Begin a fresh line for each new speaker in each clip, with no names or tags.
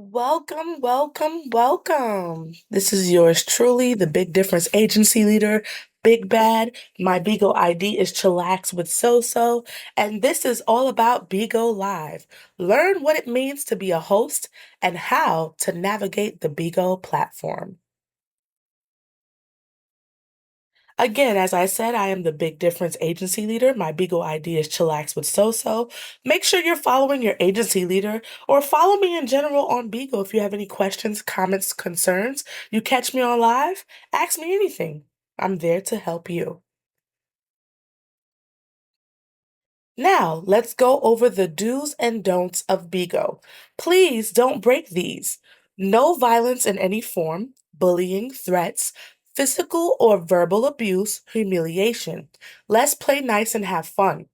Welcome, welcome, welcome. This is yours truly, the Big Difference Agency Leader, Big Bad. My Bigo ID is ChillaxWitSoSo, and this is all about Bigo Live. Learn what it means to be a host and how to navigate the Bigo platform. Again, as I said, I am the Big Difference Agency Leader. My Bigo ID is ChillaxWitSoSo. Make sure you're following your agency leader or follow me in general on Bigo if you have any questions, comments, concerns. You catch me on live, ask me anything. I'm there to help you. Now, let's go over the do's and don'ts of Bigo. Please don't break these. No violence in any form, bullying, threats, physical or verbal abuse, humiliation. Let's play nice and have fun.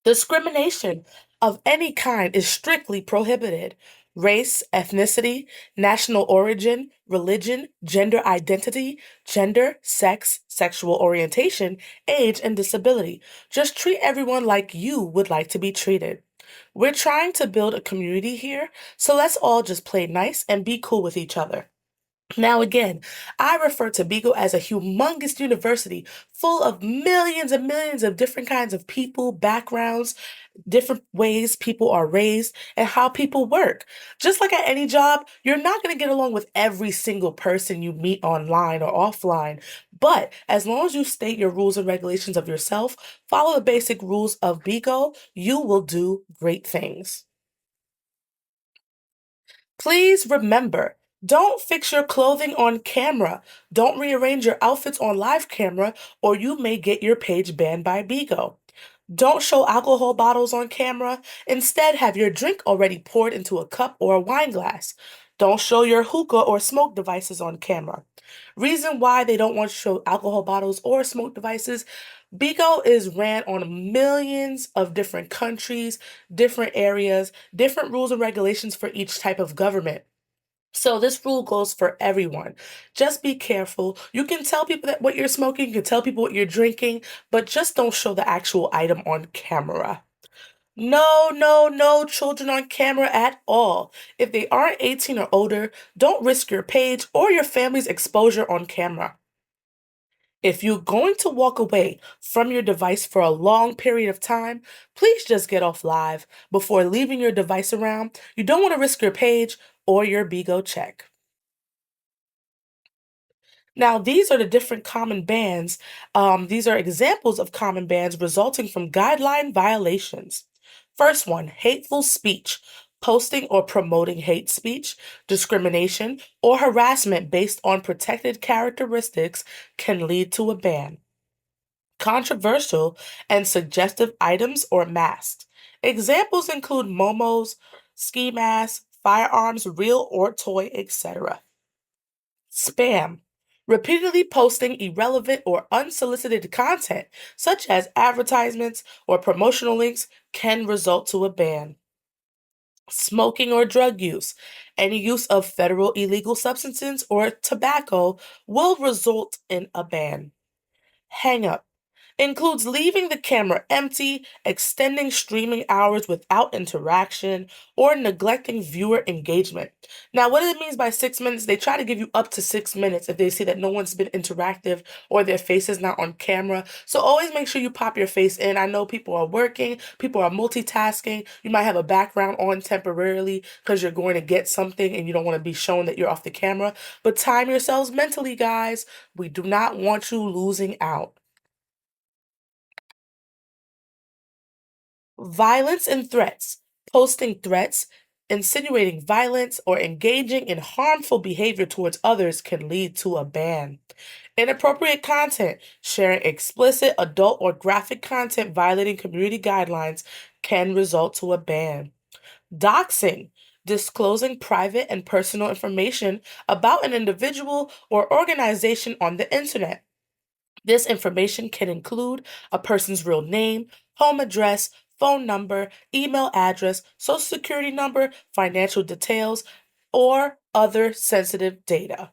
Discrimination of any kind is strictly prohibited. Race, ethnicity, national origin, religion, gender identity, gender, sex, sexual orientation, age, and disability. Just treat everyone like you would like to be treated. We're trying to build a community here, so let's all just play nice and be cool with each other. Now, again, I refer to Bigo as a humongous university full of millions and millions of different kinds of people, backgrounds, different ways people are raised, and how people work. Just like at any job, you're not going to get along with every single person you meet online or offline. But as long as you state your rules and regulations of yourself, follow the basic rules of Bigo, you will do great things. Please remember, don't fix your clothing on camera. Don't rearrange your outfits on live camera, or you may get your page banned by Bigo. Don't show alcohol bottles on camera. Instead, have your drink already poured into a cup or a wine glass. Don't show your hookah or smoke devices on camera. Reason why they don't want to show alcohol bottles or smoke devices, Bigo is ran on millions of different countries, different areas, different rules and regulations for each type of government. So this rule goes for everyone. Just be careful. You can tell people that what you're smoking, you can tell people what you're drinking, but just don't show the actual item on camera. No, no, no children on camera at all. If they aren't 18 or older, don't risk your page or your family's exposure on camera. If you're going to walk away from your device for a long period of time, please just get off live before leaving your device around. You don't want to risk your page or your Bigo check. Now, these are the different common bans. These are examples of common bans resulting from guideline violations. First one, hateful speech, posting or promoting hate speech, discrimination, or harassment based on protected characteristics can lead to a ban. Controversial and suggestive items or masks. Examples include momos, ski masks, firearms, real or toy, etc. Spam. Repeatedly posting irrelevant or unsolicited content, such as advertisements or promotional links, can result to a ban. Smoking or drug use. Any use of federal illegal substances or tobacco will result in a ban. Hang up includes leaving the camera empty, extending streaming hours without interaction, or neglecting viewer engagement. Now, what it means by 6 minutes, they try to give you up to 6 minutes if they see that no one's been interactive or their face is not on camera. So always make sure you pop your face in. I know people are working, people are multitasking. You might have a background on temporarily because you're going to get something and you don't want to be shown that you're off the camera. But time yourselves mentally, guys. We do not want you losing out. Violence and threats. Posting threats, insinuating violence, or engaging in harmful behavior towards others can lead to a ban. Inappropriate content, sharing explicit, adult, or graphic content violating community guidelines can result to a ban. Doxing, disclosing private and personal information about an individual or organization on the internet. This information can include a person's real name, home address, phone number, email address, social security number, financial details, or other sensitive data.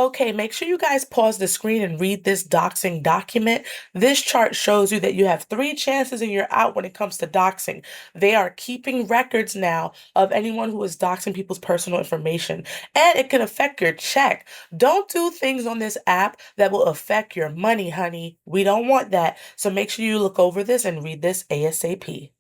Okay, make sure you guys pause the screen and read this doxing document. This chart shows you that you have 3 chances and you're out when it comes to doxing. They are keeping records now of anyone who is doxing people's personal information, and it can affect your check. Don't do things on this app that will affect your money, honey. We don't want that. So make sure you look over this and read this ASAP.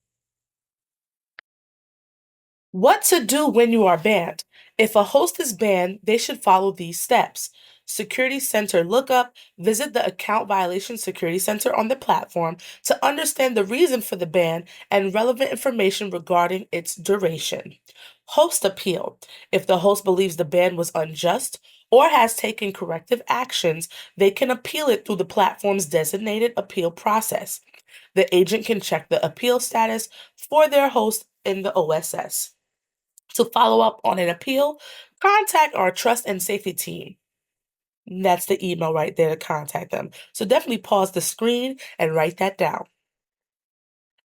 What to do when you are banned. If a host is banned, they should follow these steps. Security Center lookup, visit the Account Violation Security Center on the platform to understand the reason for the ban and relevant information regarding its duration. Host appeal. If the host believes the ban was unjust or has taken corrective actions, they can appeal it through the platform's designated appeal process. The agent can check the appeal status for their host in the OSS. To follow up on an appeal, contact our trust and safety team. That's the email right there to contact them. So definitely pause the screen and write that down.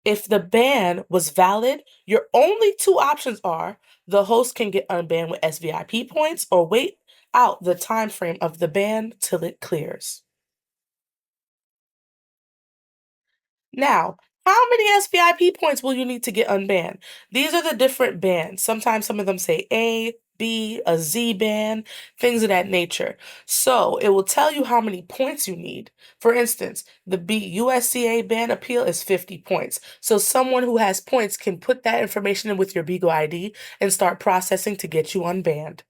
If the ban was valid, your only 2 options are the host can get unbanned with SVIP points or wait out the time frame of the ban till it clears. Now, how many SVIP points will you need to get unbanned? These are the different bans. Sometimes some of them say A, B, a Z ban, things of that nature. So it will tell you how many points you need. For instance, the USCA ban appeal is 50 points. So someone who has points can put that information in with your Bigo ID and start processing to get you unbanned.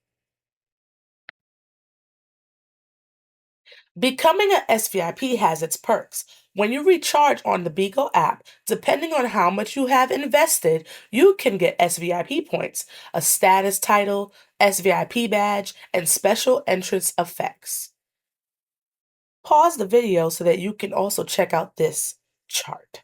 Becoming an SVIP has its perks. When you recharge on the Bigo app, depending on how much you have invested, you can get SVIP points, a status title, SVIP badge, and special entrance effects. Pause the video so that you can also check out this chart.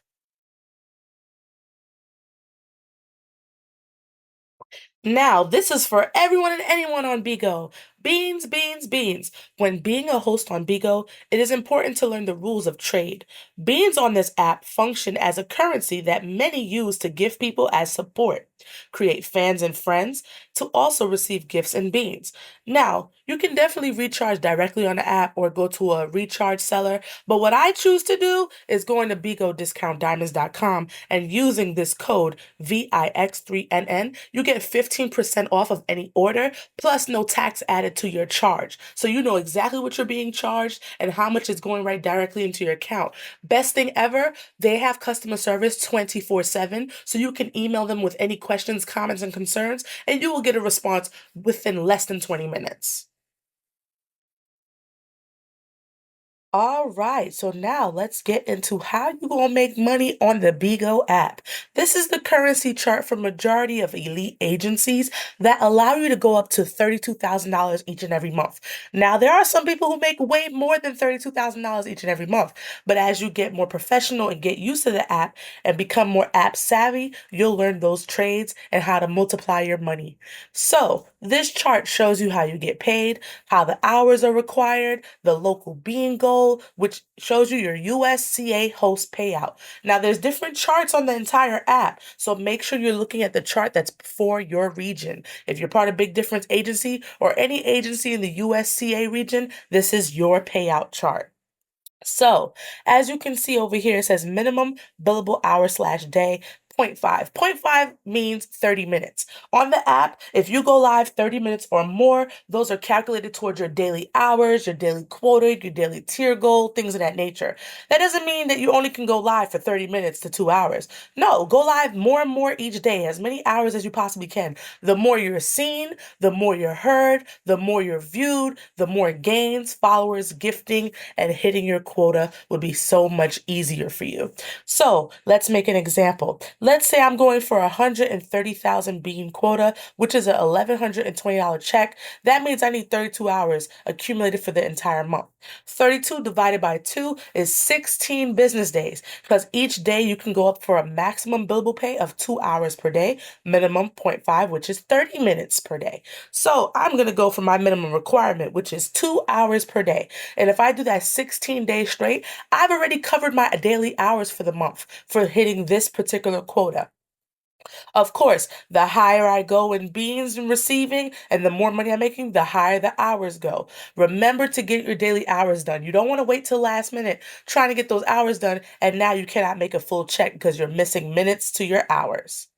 Now, this is for everyone and anyone on Bigo. Beans, beans, beans. When being a host on Bigo, it is important to learn the rules of trade. Beans on this app function as a currency that many use to gift people as support, create fans and friends, to also receive gifts and beans. Now, you can definitely recharge directly on the app or go to a recharge seller, but what I choose to do is going to BigoDiscountDiamonds.com and using this code VIX3NN, you get 15% off of any order, plus no tax added to your charge. So you know exactly what you're being charged and how much is going right directly into your account. Best thing ever, they have customer service 24/7, so you can email them with any questions, comments, and concerns, and you will get a response within less than 20 minutes. All right, so now let's get into how you gonna make money on the Bigo app. This is the currency chart for majority of elite agencies that allow you to go up to $32,000 each and every month. Now, there are some people who make way more than $32,000 each and every month, but as you get more professional and get used to the app and become more app savvy, you'll learn those trades and how to multiply your money. So, this chart shows you how you get paid, how the hours are required, the local bean goal, which shows you your USCA host payout. Now, there's different charts on the entire app, so make sure you're looking at the chart that's for your region. If you're part of Big Difference Agency or any agency in the USCA region, this is your payout chart. So, as you can see over here, it says minimum billable hour/day, 0.5. 0.5 means 30 minutes. On the app, if you go live 30 minutes or more, those are calculated towards your daily hours, your daily quota, your daily tier goal, things of that nature. That doesn't mean that you only can go live for 30 minutes to 2 hours. No, go live more and more each day, as many hours as you possibly can. The more you're seen, the more you're heard, the more you're viewed, the more gains, followers, gifting, and hitting your quota would be so much easier for you. So let's make an example. Let's say I'm going for 130,000 bean quota, which is a $1,120 check. That means I need 32 hours accumulated for the entire month. 32 divided by 2 is 16 business days, because each day you can go up for a maximum billable pay of 2 hours per day, minimum 0.5, which is 30 minutes per day. So I'm going to go for my minimum requirement, which is 2 hours per day. And if I do that 16 days straight, I've already covered my daily hours for the month for hitting this particular quota. Of course, the higher I go in beans and receiving and the more money I'm making, the higher the hours go. Remember to get your daily hours done. You don't want to wait till last minute trying to get those hours done, and now you cannot make a full check because you're missing minutes to your hours.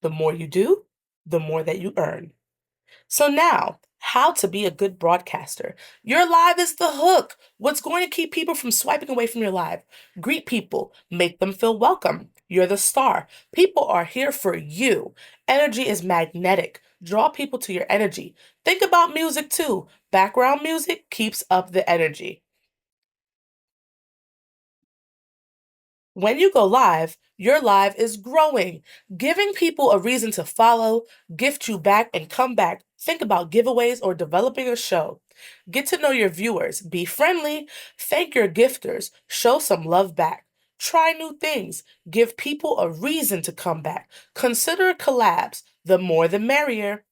The more you do, the more that you earn. So now, how to be a good broadcaster. Your live is the hook. What's going to keep people from swiping away from your live? Greet people, make them feel welcome. You're the star. People are here for you. Energy is magnetic. Draw people to your energy. Think about music too. Background music keeps up the energy. When you go live, your live is growing, giving people a reason to follow, gift you back, and come back. Think about giveaways or developing a show. Get to know your viewers, be friendly, thank your gifters, show some love back. Try new things, give people a reason to come back. Consider collabs, the more the merrier.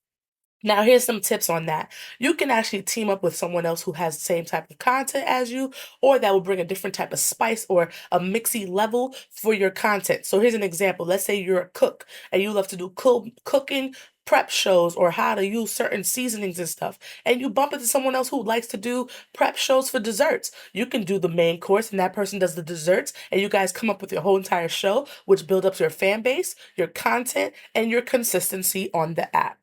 Now, here's some tips on that. You can actually team up with someone else who has the same type of content as you, or that will bring a different type of spice or a mixy level for your content. So, here's an example. Let's say you're a cook and you love to do cooking prep shows or how to use certain seasonings and stuff, and you bump into someone else who likes to do prep shows for desserts. You can do the main course, and that person does the desserts, and you guys come up with your whole entire show, which builds up your fan base, your content, and your consistency on the app.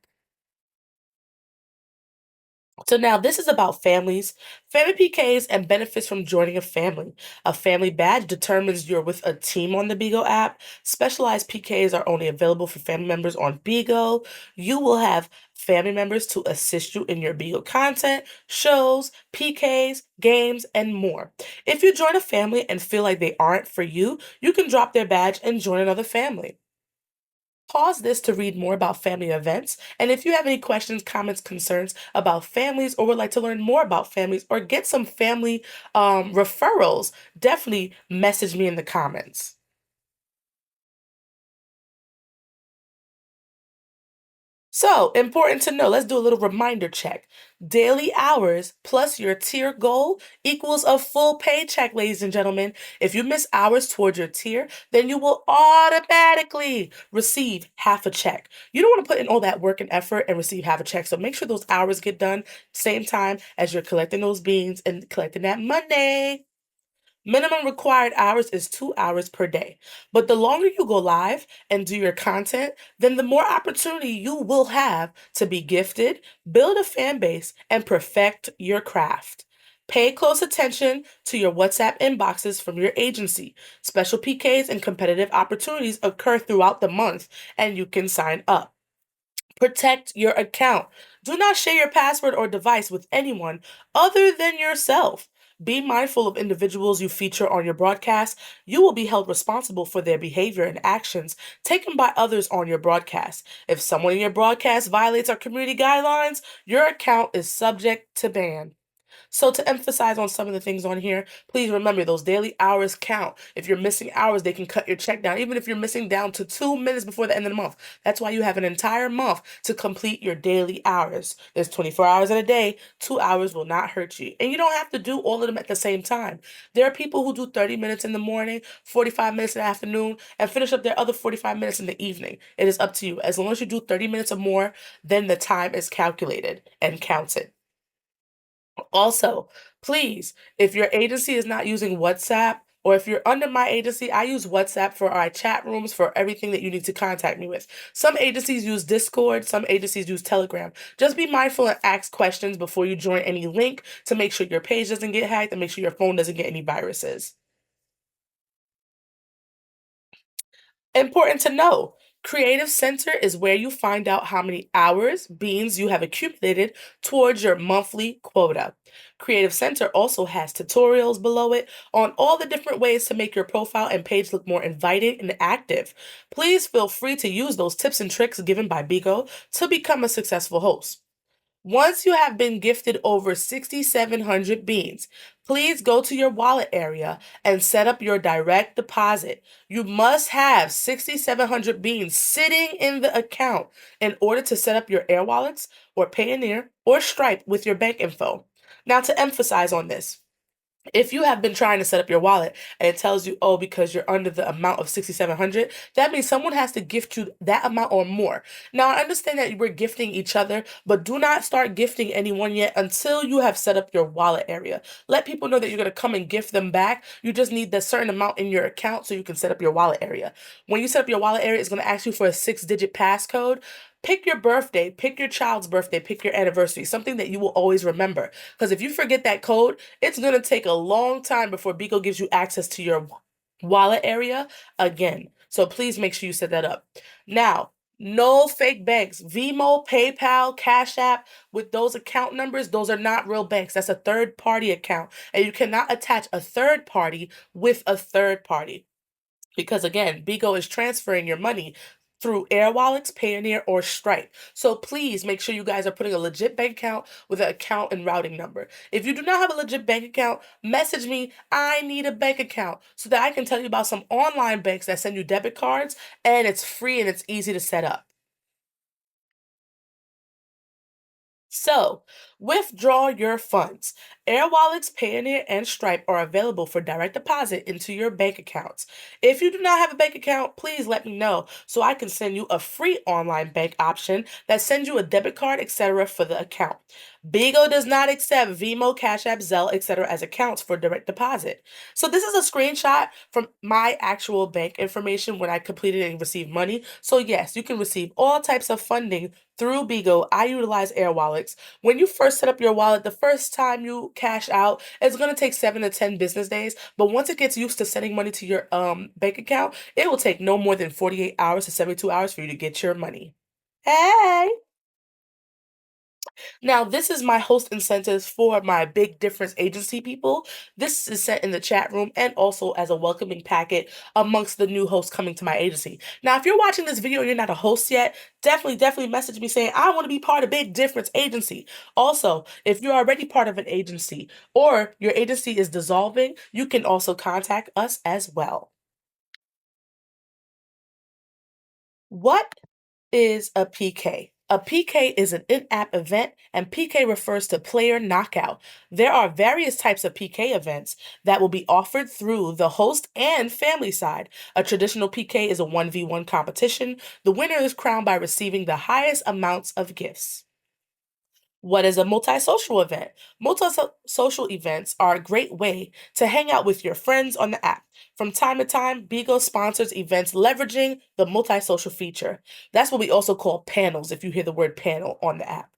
So now this is about families, family PKs, and benefits from joining a family. A family badge determines you're with a team on the Bigo app. Specialized PKs are only available for family members on Bigo. You will have family members to assist you in your Bigo content, shows, PKs, games, and more. If you join a family and feel like they aren't for you, you can drop their badge and join another family. Pause this to read more about family events. And if you have any questions, comments, concerns about families, or would like to learn more about families or get some family referrals, definitely message me in the comments. So, important to know, let's do a little reminder check. Daily hours plus your tier goal equals a full paycheck, ladies and gentlemen. If you miss hours towards your tier, then you will automatically receive half a check. You don't want to put in all that work and effort and receive half a check. So make sure those hours get done same time as you're collecting those beans and collecting that money. Minimum required hours is 2 hours per day. But the longer you go live and do your content, then the more opportunity you will have to be gifted, build a fan base, and perfect your craft. Pay close attention to your WhatsApp inboxes from your agency. Special PKs and competitive opportunities occur throughout the month, and you can sign up. Protect your account. Do not share your password or device with anyone other than yourself. Be mindful of individuals you feature on your broadcast. You will be held responsible for their behavior and actions taken by others on your broadcast. If someone in your broadcast violates our community guidelines, your account is subject to ban. So to emphasize on some of the things on here, please remember those daily hours count. If you're missing hours, they can cut your check down, even if you're missing down to 2 minutes before the end of the month. That's why you have an entire month to complete your daily hours. There's 24 hours in a day. 2 hours will not hurt you. And you don't have to do all of them at the same time. There are people who do 30 minutes in the morning, 45 minutes in the afternoon, and finish up their other 45 minutes in the evening. It is up to you. As long as you do 30 minutes or more, then the time is calculated and counted. Also, please, if your agency is not using WhatsApp, or if you're under my agency, I use WhatsApp for our chat rooms for everything that you need to contact me with. Some agencies use Discord, some agencies use Telegram. Just be mindful and ask questions before you join any link to make sure your page doesn't get hacked and make sure your phone doesn't get any viruses. Important to know, Creative Center is where you find out how many hours, beans you have accumulated towards your monthly quota. Creative Center also has tutorials below it on all the different ways to make your profile and page look more inviting and active. Please feel free to use those tips and tricks given by Bigo to become a successful host. Once you have been gifted over 6,700 beans, please go to your wallet area and set up your direct deposit. You must have 6,700 beans sitting in the account in order to set up your Air Wallets or Payoneer or Stripe with your bank info. Now, to emphasize on this, If you have been trying to set up your wallet and it tells you, oh, because you're under the amount of 6,700, that means someone has to gift you that amount or more. Now, I understand that we're gifting each other, but do not start gifting anyone yet until you have set up your wallet area. Let people know that you're going to come and gift them back. You just need that certain amount in your account so you can set up your wallet area. When you set up your wallet area, it's going to ask you for a 6-digit passcode. Pick your birthday, pick your child's birthday, pick your anniversary, something that you will always remember. Because if you forget that code, it's going to take a long time before Bigo gives you access to your wallet area again. So please make sure you set that up. Now, no fake banks. Vimo, PayPal, Cash App, with those account numbers, those are not real banks. That's a third party account. And you cannot attach a third party with a third party. Because again, Bigo is transferring your money through Air Wallets, Payoneer, or Stripe. So please make sure you guys are putting a legit bank account with an account and routing number. If you do not have a legit bank account, message me, I need a bank account, so that I can tell you about some online banks that send you debit cards and it's free and it's easy to set up. So, withdraw your funds. Air Wallets, Payoneer, and Stripe are available for direct deposit into your bank accounts. If you do not have a bank account, please let me know so I can send you a free online bank option that sends you a debit card, etc. for the account. Bigo does not accept Vimo, Cash App, Zelle, etc. as accounts for direct deposit. So this is a screenshot from my actual bank information when I completed and received money. So yes, you can receive all types of funding through Bigo. I utilize Air Wallets. When you first set up your wallet, the first time you cash out, it's going to take 7 to 10 business days. But once it gets used to sending money to your bank account, it will take no more than 48 hours to 72 hours for you to get your money. Hey! Now, this is my host incentives for my Big Difference agency people. This is sent in the chat room and also as a welcoming packet amongst the new hosts coming to my agency. Now, if you're watching this video and you're not a host yet, definitely message me saying, I want to be part of Big Difference agency. Also, if you're already part of an agency or your agency is dissolving, you can also contact us as well. What is a PK? A PK is an in-app event, and PK refers to player knockout. There are various types of PK events that will be offered through the host and family side. A traditional PK is a 1v1 competition. The winner is crowned by receiving the highest amounts of gifts. What is a multi-social event? Multi-social events are a great way to hang out with your friends on the app. From time to time, Bigo sponsors events leveraging the multi-social feature. That's what we also call panels if you hear the word panel on the app.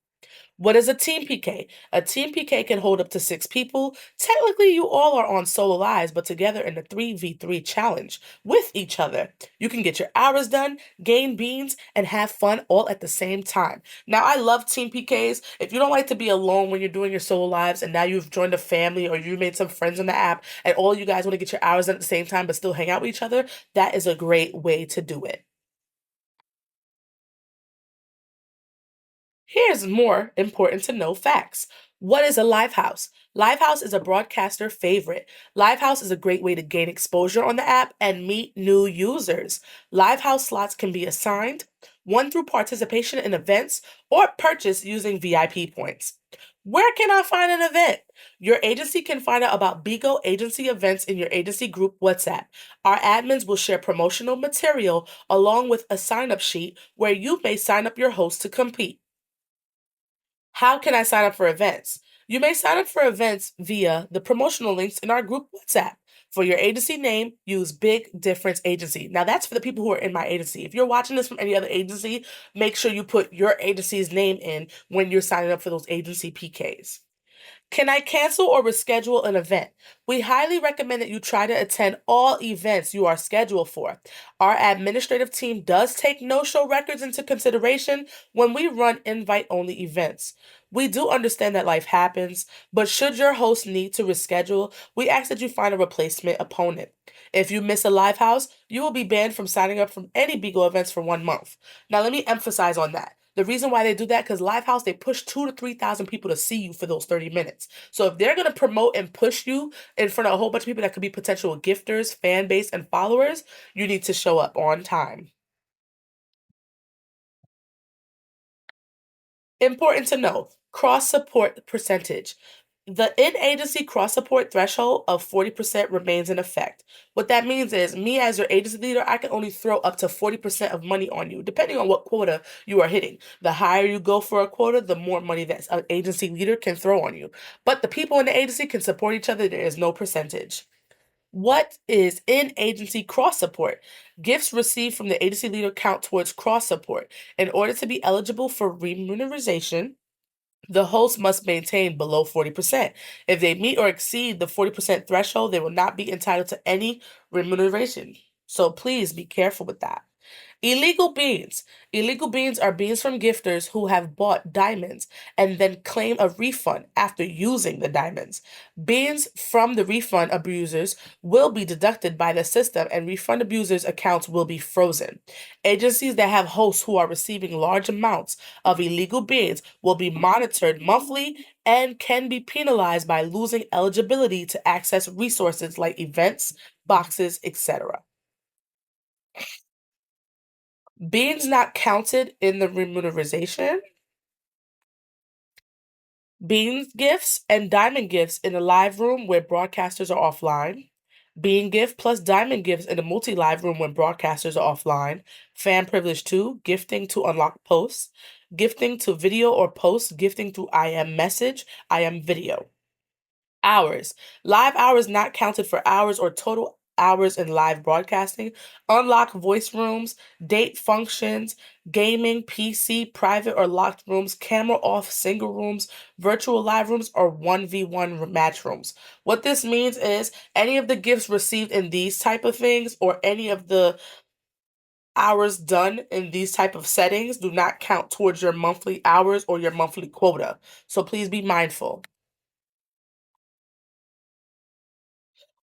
What is a team PK? A team PK can hold up to 6 people. Technically, you all are on solo lives, but together in a 3v3 challenge with each other. You can get your hours done, gain beans, and have fun all at the same time. Now, I love team PKs. If you don't like to be alone when you're doing your solo lives and now you've joined a family or you made some friends on the app and all you guys want to get your hours done at the same time but still hang out with each other, that is a great way to do it. Here's more important to know facts. What is a live house? Live house is a broadcaster favorite. Live house is a great way to gain exposure on the app and meet new users. Live house slots can be assigned, won through participation in events, or purchased using VIP points. Where can I find an event? Your agency can find out about Bigo agency events in your agency group WhatsApp. Our admins will share promotional material along with a sign up sheet where you may sign up your host to compete. How can I sign up for events? You may sign up for events via the promotional links in our group WhatsApp. For your agency name, use Big Difference Agency. Now, that's for the people who are in my agency. If you're watching this from any other agency, make sure you put your agency's name in when you're signing up for those agency PKs. Can I cancel or reschedule an event? We highly recommend that you try to attend all events you are scheduled for. Our administrative team does take no-show records into consideration when we run invite-only events. We do understand that life happens, but should your host need to reschedule, we ask that you find a replacement opponent. If you miss a live house, you will be banned from signing up from any Bigo events for 1 month. Now, let me emphasize on that. The reason why they do that, because Livehouse, they push 2,000 to 3,000 people to see you for those 30 minutes. So if they're going to promote and push you in front of a whole bunch of people that could be potential gifters, fan base, and followers, you need to show up on time. Important to know, cross support percentage. The in-agency cross-support threshold of 40% remains in effect. What that means is, me as your agency leader, I can only throw up to 40% of money on you, depending on what quota you are hitting. The higher you go for a quota, the more money that an agency leader can throw on you. But the people in the agency can support each other. There is no percentage. What is in-agency cross-support? Gifts received from the agency leader count towards cross-support. In order to be eligible for remuneration, the host must maintain below 40%. If they meet or exceed the 40% threshold, they will not be entitled to any remuneration. So please be careful with that. Illegal beans. Illegal beans are beans from gifters who have bought diamonds and then claim a refund after using the diamonds. Beans from the refund abusers will be deducted by the system and refund abusers' accounts will be frozen. Agencies that have hosts who are receiving large amounts of illegal beans will be monitored monthly and can be penalized by losing eligibility to access resources like events, boxes, etc. Beans not counted in the remuneration. Beans gifts and diamond gifts in a live room where broadcasters are offline. Bean gift plus diamond gifts in a multi-live room when broadcasters are offline. Fan privilege 2, gifting to unlock posts. Gifting to video or posts, gifting through IM message, IM video. Hours. Live hours not counted for hours or total hours in live broadcasting. Unlock voice rooms, date functions, gaming, PC, private or locked rooms, camera off single rooms, virtual live rooms, or 1v1 match rooms. What this means is any of the gifts received in these type of things or any of the hours done in these type of settings do not count towards your monthly hours or your monthly quota. So please be mindful.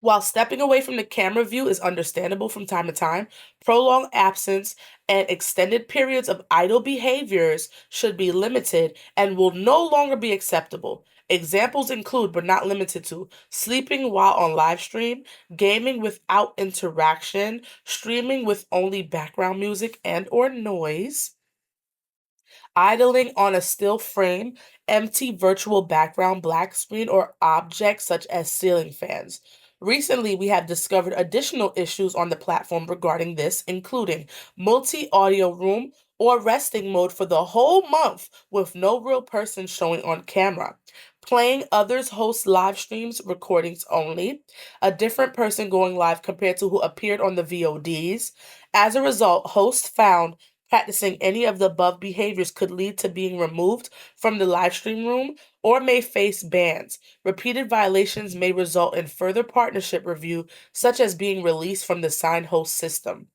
While stepping away from the camera view is understandable from time to time, prolonged absence and extended periods of idle behaviors should be limited and will no longer be acceptable. Examples include, but not limited to, sleeping while on live stream, gaming without interaction, streaming with only background music and or noise, idling on a still frame, empty virtual background black screen, or objects such as ceiling fans. Recently, we have discovered additional issues on the platform regarding this, including multi-audio room or resting mode for the whole month with no real person showing on camera, playing others host live streams, recordings only, a different person going live compared to who appeared on the VODs. As a result, hosts found practicing any of the above behaviors could lead to being removed from the live stream room or may face bans. Repeated violations may result in further partnership review, such as being released from the signed host system.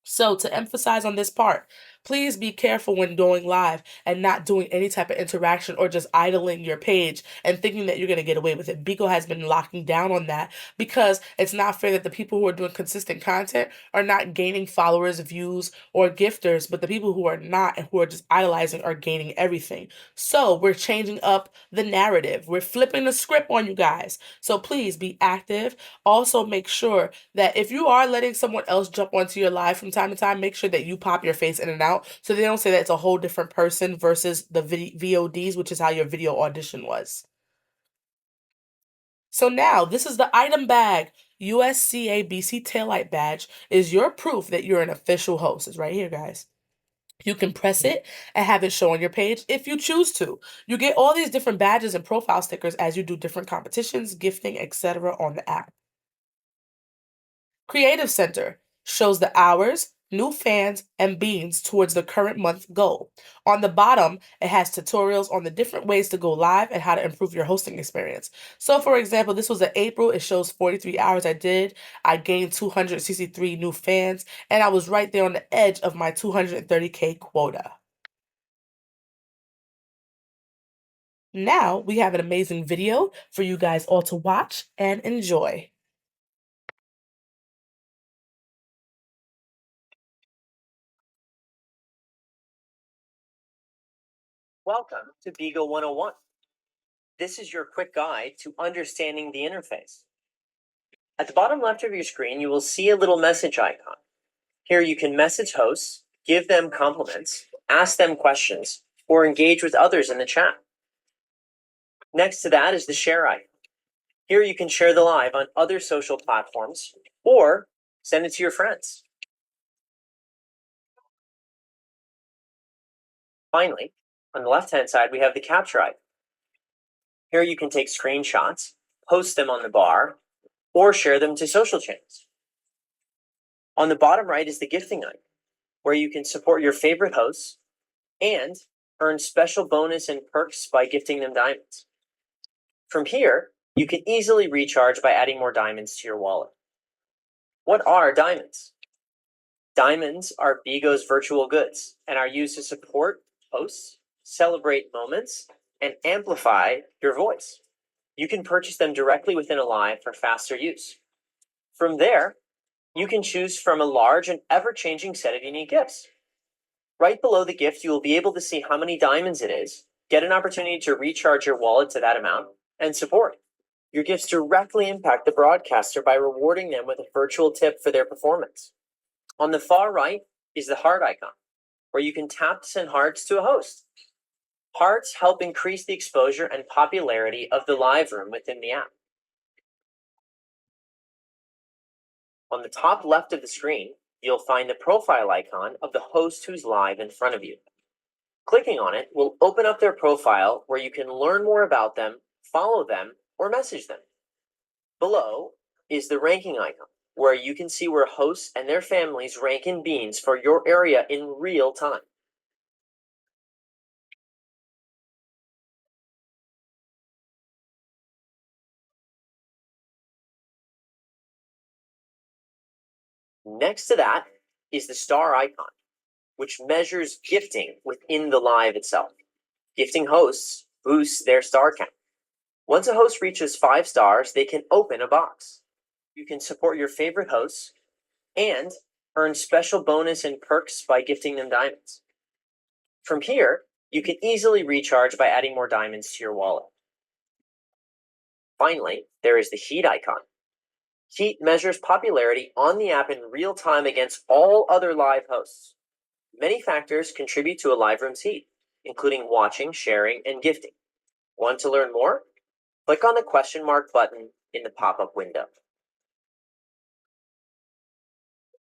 So, to emphasize on this part, please be careful when going live and not doing any type of interaction or just idling your page and thinking that you're going to get away with it. Bigo has been locking down on that because it's not fair that the people who are doing consistent content are not gaining followers, views, or gifters, but the people who are not and who are just idolizing are gaining everything. So, we're changing up the narrative. We're flipping the script on you guys. So, please be active. Also, make sure that if you are letting someone else jump onto your live from time to time, make sure that you pop your face in and out so they don't say that it's a whole different person versus the VODs, which is how your video audition was. So now, this is the item bag. USCA BC Taillight Badge is your proof that you're an official host. It's right here, guys. You can press it and have it show on your page if you choose to. You get all these different badges and profile stickers as you do different competitions, gifting, etc. on the app. Creative Center shows the hours, new fans, and beans towards the current month goal. On the bottom, it has tutorials on the different ways to go live and how to improve your hosting experience. So for example, this was in April. It shows 43 hours I did. I gained 263 new fans, and I was right there on the edge of my 230K quota. Now we have an amazing video for you guys all to watch and enjoy.
Welcome to Bigo 101. This is your quick guide to understanding the interface. At the bottom left of your screen, you will see a little message icon. Here you can message hosts, give them compliments, ask them questions, or engage with others in the chat. Next to that is the share icon. Here you can share the live on other social platforms or send it to your friends. Finally, on the left-hand side, we have the capture icon. Here you can take screenshots, post them on the bar, or share them to social channels. On the bottom right is the gifting icon, where you can support your favorite hosts and earn special bonus and perks by gifting them diamonds. From here, you can easily recharge by adding more diamonds to your wallet. What are diamonds? Diamonds are Bigo's virtual goods and are used to support hosts, celebrate moments, and amplify your voice. You can purchase them directly within a live for faster use. From there, you can choose from a large and ever-changing set of unique gifts. Right below the gift, you will be able to see how many diamonds it is, get an opportunity to recharge your wallet to that amount, and support. Your gifts directly impact the broadcaster by rewarding them with a virtual tip for their performance. On the far right is the heart icon, where you can tap to send hearts to a host. Hearts help increase the exposure and popularity of the live room within the app. On the top left of the screen, you'll find the profile icon of the host who's live in front of you. Clicking on it will open up their profile where you can learn more about them, follow them, or message them. Below is the ranking icon, where you can see where hosts and their families rank in beans for your area in real time. Next to that is the star icon, which measures gifting within the live itself. Gifting hosts boosts their star count. Once a host reaches 5 stars, they can open a box. You can support your favorite hosts and earn special bonus and perks by gifting them diamonds. From here, you can easily recharge by adding more diamonds to your wallet. Finally, there is the heat icon. Heat measures popularity on the app in real time against all other live hosts. Many factors contribute to a live room's heat, including watching, sharing, and gifting. Want to learn more? Click on the question mark button in the pop-up window.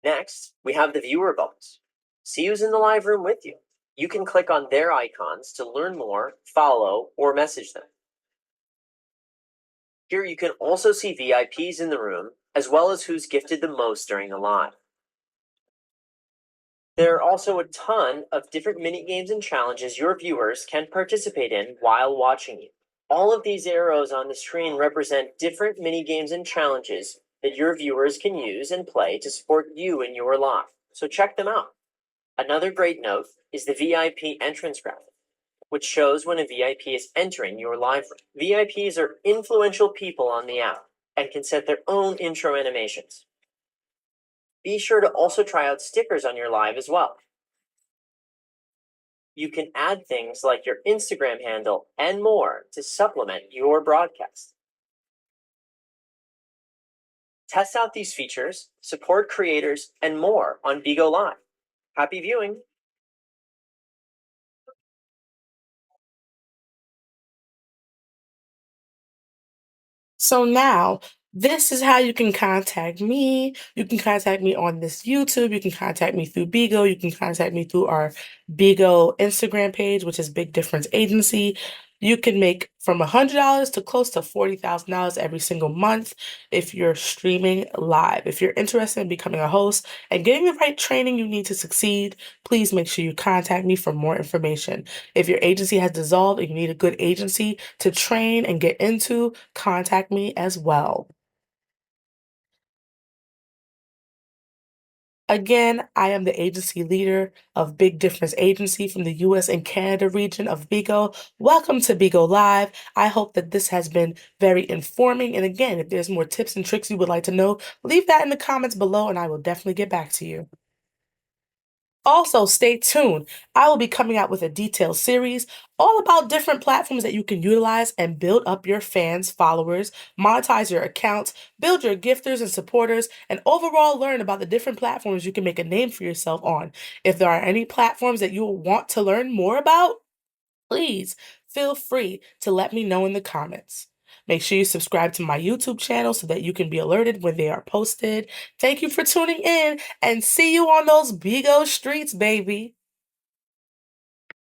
Next, we have the viewer bubbles. See who's in the live room with you. You can click on their icons to learn more, follow, or message them. Here you can also see VIPs in the room, as well as who's gifted the most during the live. There are also a ton of different mini games and challenges your viewers can participate in while watching you. All of these arrows on the screen represent different mini games and challenges that your viewers can use and play to support you in your live. So check them out. Another great note is the VIP entrance graphic, which shows when a VIP is entering your live room. VIPs are influential people on the app and can set their own intro animations. Be sure to also try out stickers on your live as well. You can add things like your Instagram handle and more to supplement your broadcast. Test out these features, support creators, and more on Bigo Live. Happy viewing!
So now, this is how you can contact me. You can contact me on this YouTube. You can contact me through Bigo. You can contact me through our Bigo Instagram page, which is Big Difference Agency. You can make from $100 to close to $40,000 every single month if you're streaming live. If you're interested in becoming a host and getting the right training you need to succeed, please make sure you contact me for more information. If your agency has dissolved and you need a good agency to train and get into, contact me as well. Again, I am the agency leader of Big Difference Agency from the US and Canada region of Bigo. Welcome to Bigo Live. I hope that this has been very informing. And again, if there's more tips and tricks you would like to know, leave that in the comments below and I will definitely get back to you. Also, stay tuned. I will be coming out with a detailed series all about different platforms that you can utilize and build up your fans, followers, monetize your accounts, build your gifters and supporters, and overall learn about the different platforms you can make a name for yourself on. If there are any platforms that you want to learn more about, please Feel free to let me know in the comments. Make sure you subscribe to my YouTube channel so that you can be alerted when they are posted. Thank you for tuning in and see you on those Bigo streets, baby.